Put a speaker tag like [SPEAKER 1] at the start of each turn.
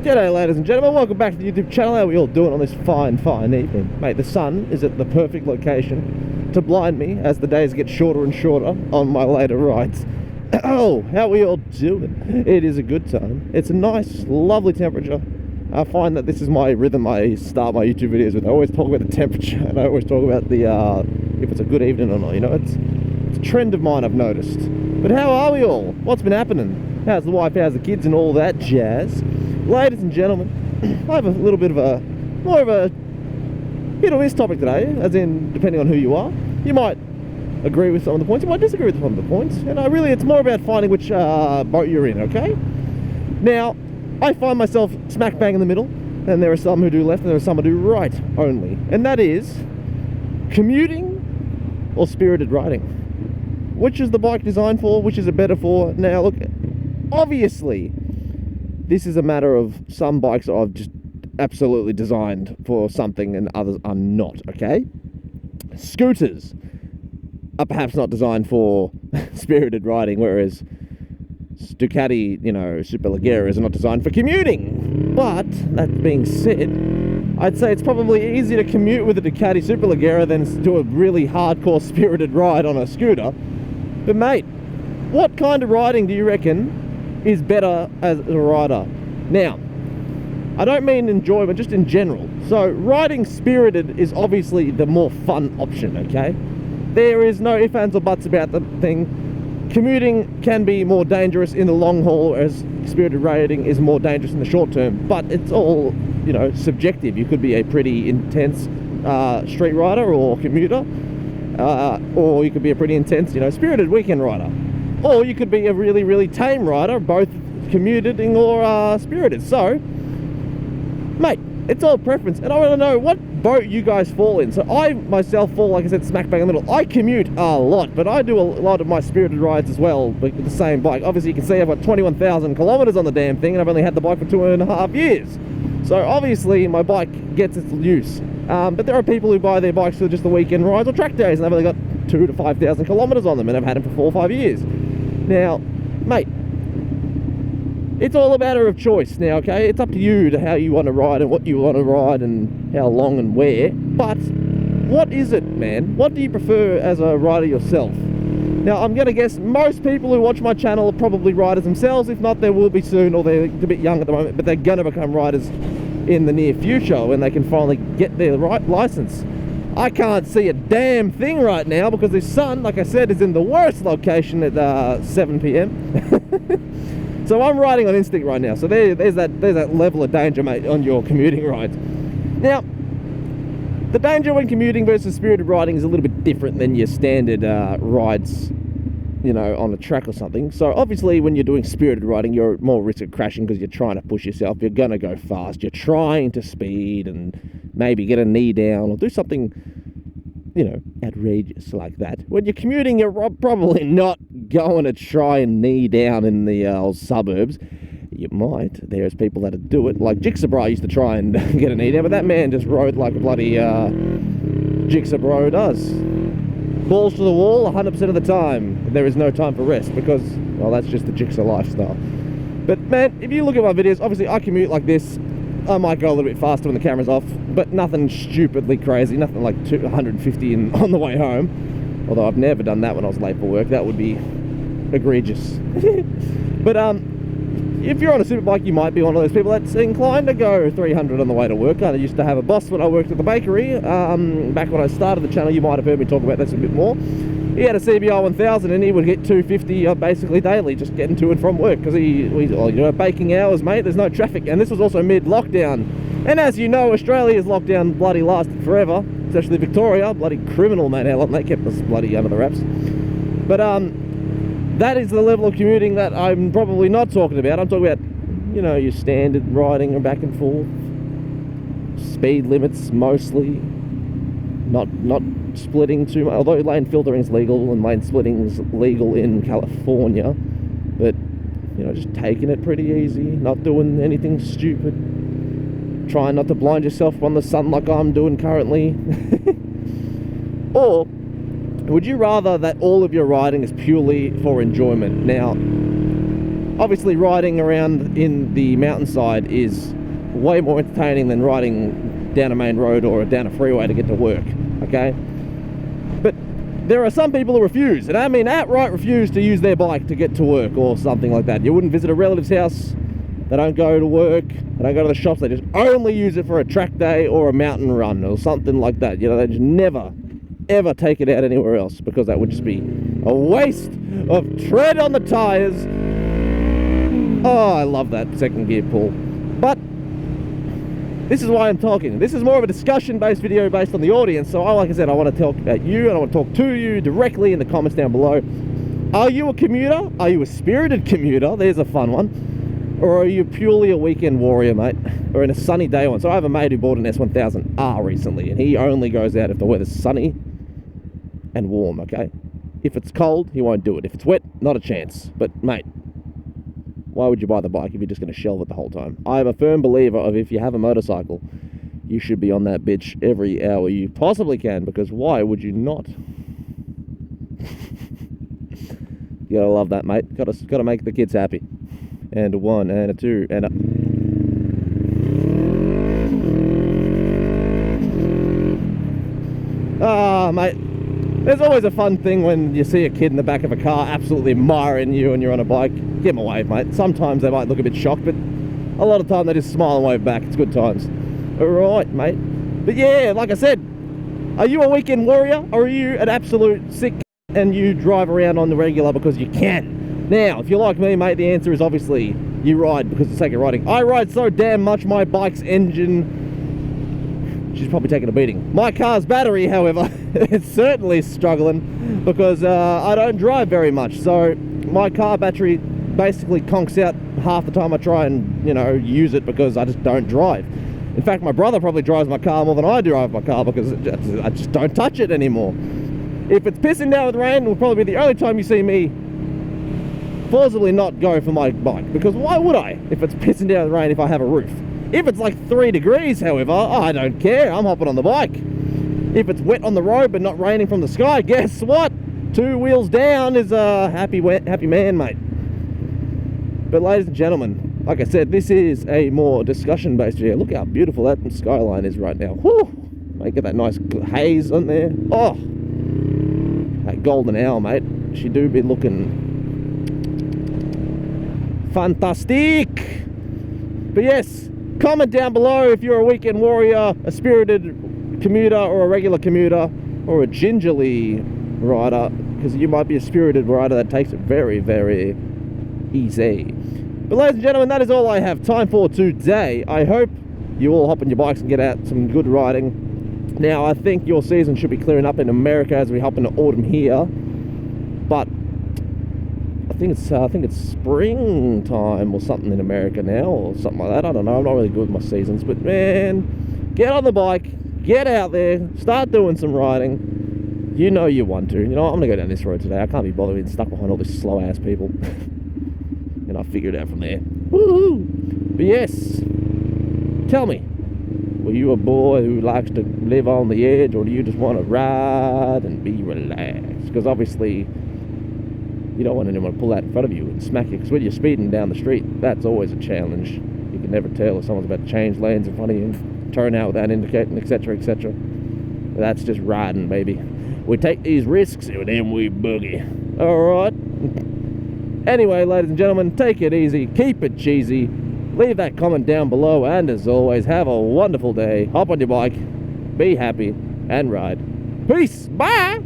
[SPEAKER 1] G'day ladies and gentlemen, welcome back to the YouTube channel. How are we all doing on this fine evening? Mate, the sun is at the perfect location to blind me as the days get shorter and shorter on my later rides. Oh, how are we all doing? It is a good time. It's a nice, lovely temperature. I find that this is my rhythm I start my YouTube videos with. I always talk about the temperature and I always talk about the, if it's a good evening or not, you know, it's a trend of mine I've noticed. But how are we all? What's been happening? How's the wife, how's the kids and all that jazz? Ladies and gentlemen, I have a little bit of more of a hit or miss topic today, as in, depending on who you are. You might agree with some of the points, you might disagree with some of the points, and really it's more about finding which boat you're in, okay? Now, I find myself smack bang in the middle, and there are some who do left and there are some who do right only, and that is commuting or spirited riding. Which is the bike designed for? Which is it better for? Now, look, obviously, this is a matter of some bikes are just absolutely designed for something and others are not, okay? Scooters are perhaps not designed for spirited riding, whereas Ducati, you know, Superleggeras are not designed for commuting. But, that being said, I'd say it's probably easier to commute with a Ducati Superleggera than do a really hardcore spirited ride on a scooter. But mate, what kind of riding do you reckon is better as a rider? Now, I don't mean enjoyment, just in general. So riding spirited is obviously the more fun option, okay? There is no ifs, ands or buts about the thing. Commuting can be more dangerous in the long haul, as spirited riding is more dangerous in the short term, but it's all, you know, subjective. You could be a pretty intense street rider or commuter, or you could be a pretty intense, you know, spirited weekend rider. Or you could be a really, really tame rider, both commuting or spirited. So, mate, it's all preference. And I want to know what boat you guys fall in. So I myself fall, like I said, smack bang in the middle. I commute a lot, but I do a lot of my spirited rides as well with the same bike. Obviously, you can see I've got 21,000 kilometers on the damn thing, and I've only had the bike for 2.5 years. So obviously, my bike gets its use. But there are people who buy their bikes for just the weekend rides or track days, and they've only got 2,000 to 5,000 kilometers on them, and I've had them for 4 or 5 years. Now, mate, it's all a matter of choice now, okay? It's up to you to how you want to ride and what you want to ride and how long and where. But what is it, man? What do you prefer as a rider yourself? Now, I'm going to guess most people who watch my channel are probably riders themselves. If not, they will be soon, or they're a bit young at the moment, but they're going to become riders in the near future when they can finally get their license. I can't see a damn thing right now because the sun, like I said, is in the worst location at 7 PM. So I'm riding on instinct right now. So there's that level of danger, mate, on your commuting rides. Now, the danger when commuting versus spirited riding is a little bit different than your standard rides, you know, on a track or something. So obviously when you're doing spirited riding, you're at more risk of crashing because you're trying to push yourself. You're going to go fast. You're trying to speed and maybe get a knee down or do something, you know, outrageous like that. When you're commuting, you're probably not going to try and knee down in the old suburbs. You might. There's people that do it. Like Jigsaw Bro used to try and get a knee down, but that man just rode like a bloody Jigsaw Bro does. Balls to the wall 100% of the time. There is no time for rest because, well, that's just the Jigsaw lifestyle. But man, if you look at my videos, obviously I commute like this. I might go a little bit faster when the camera's off, but nothing stupidly crazy, nothing like 150 on the way home. Although I've never done that when I was late for work. That would be egregious. But if you're on a super bike, you might be one of those people that's inclined to go 300 on the way to work. I used to have a boss when I worked at the bakery. Back when I started the channel, you might have heard me talk about this a bit more. He had a CBR 1000 and he would get 250 basically daily, just getting to and from work, because well, you know, baking hours, mate, there's no traffic. And this was also mid-lockdown. And as you know, Australia's lockdown bloody lasted forever, especially Victoria. Bloody criminal, mate, how long they kept us bloody under the wraps. But that is the level of commuting that I'm probably not talking about. I'm talking about, you know, your standard riding and back and forth, speed limits mostly, not splitting too much, although lane filtering is legal and lane splitting is legal in California, but, you know, just taking it pretty easy, not doing anything stupid, trying not to blind yourself on the sun like I'm doing currently. Or would you rather that all of your riding is purely for enjoyment? Now, Obviously, riding around in the mountainside is way more entertaining than riding down a main road or down a freeway to get to work, okay? But there are some people who refuse, and I mean outright refuse to use their bike to get to work or something like that. You wouldn't visit a relative's house, they don't go to work, they don't go to the shops, they just only use it for a track day or a mountain run or something like that. You know, they just never, ever take it out anywhere else, because that would just be a waste of tread on the tires. Oh, I love that second gear pull. But this is why I'm talking. This is more of a discussion-based video based on the audience. So, like I said, I want to talk about you, and I want to talk to you directly in the comments down below. Are you a commuter? Are you a spirited commuter? There's a fun one. Or are you purely a weekend warrior, mate? Or in a sunny day one? So I have a mate who bought an S1000R recently, and he only goes out if the weather's sunny and warm, okay? If it's cold, he won't do it. If it's wet, not a chance. But, mate, why would you buy the bike if you're just going to shelve it the whole time? I am a firm believer of, if you have a motorcycle, you should be on that bitch every hour you possibly can, because why would you not? You gotta love that, mate. Gotta make the kids happy. And a one, and a two, and a... Ah, mate. There's always a fun thing when you see a kid in the back of a car absolutely admiring you and you're on a bike. Give them a wave, mate. Sometimes they might look a bit shocked, but a lot of the time they just smile and wave back. It's good times. Alright, mate. But yeah, like I said, are you a weekend warrior, or are you an absolute sick and you drive around on the regular because you can? Now, if you're like me, mate, the answer is obviously you ride because of the sake of riding. I ride so damn much, my bike's engine, she's probably taking a beating. My car's battery, however, it's certainly struggling because I don't drive very much. So my car battery basically conks out half the time I try and, you know, use it, because I just don't drive. In fact, my brother probably drives my car more than I drive my car, because I just don't touch it anymore. If it's pissing down with rain, it will probably be the only time you see me plausibly not go for my bike, because why would I if it's pissing down with rain if I have a roof? If it's like 3 degrees, however, I don't care, I'm hopping on the bike. If it's wet on the road but not raining from the sky, guess what? 2 wheels down is a happy man, mate. But ladies and gentlemen, like I said, this is a more discussion based video. Look how beautiful that skyline is right now. Whew! Mate, get that nice haze on there. Oh, that golden hour, mate. She do be looking fantastic. But yes, comment down below if you're a weekend warrior, a spirited commuter, or a regular commuter, or a gingerly rider, because you might be a spirited rider that takes it very, very easy. But ladies and gentlemen, that is all I have time for today. I hope you all hop on your bikes and get out some good riding. Now, I think your season should be clearing up in America as we hop into autumn here, but I think it's springtime or something in America now, or something like that. I don't know. I'm not really good with my seasons, but man, get on the bike, get out there, start doing some riding. You know you want to. You know what? I'm gonna go down this road today. I can't be bothered being stuck behind all these slow ass people. And I'll figure it out from there. Woohoo! But yes, tell me, were you a boy who likes to live on the edge, or do you just want to ride and be relaxed? Because obviously you don't want anyone to pull out in front of you and smack you, because when you're speeding down the street, that's always a challenge. You can never tell if someone's about to change lanes in front of you, turn out without indicating, etc, etc. That's just riding, baby. We take these risks and then we boogie. Alright? Anyway, ladies and gentlemen, take it easy, keep it cheesy, leave that comment down below, and as always, have a wonderful day. Hop on your bike, be happy, and ride. Peace! Bye!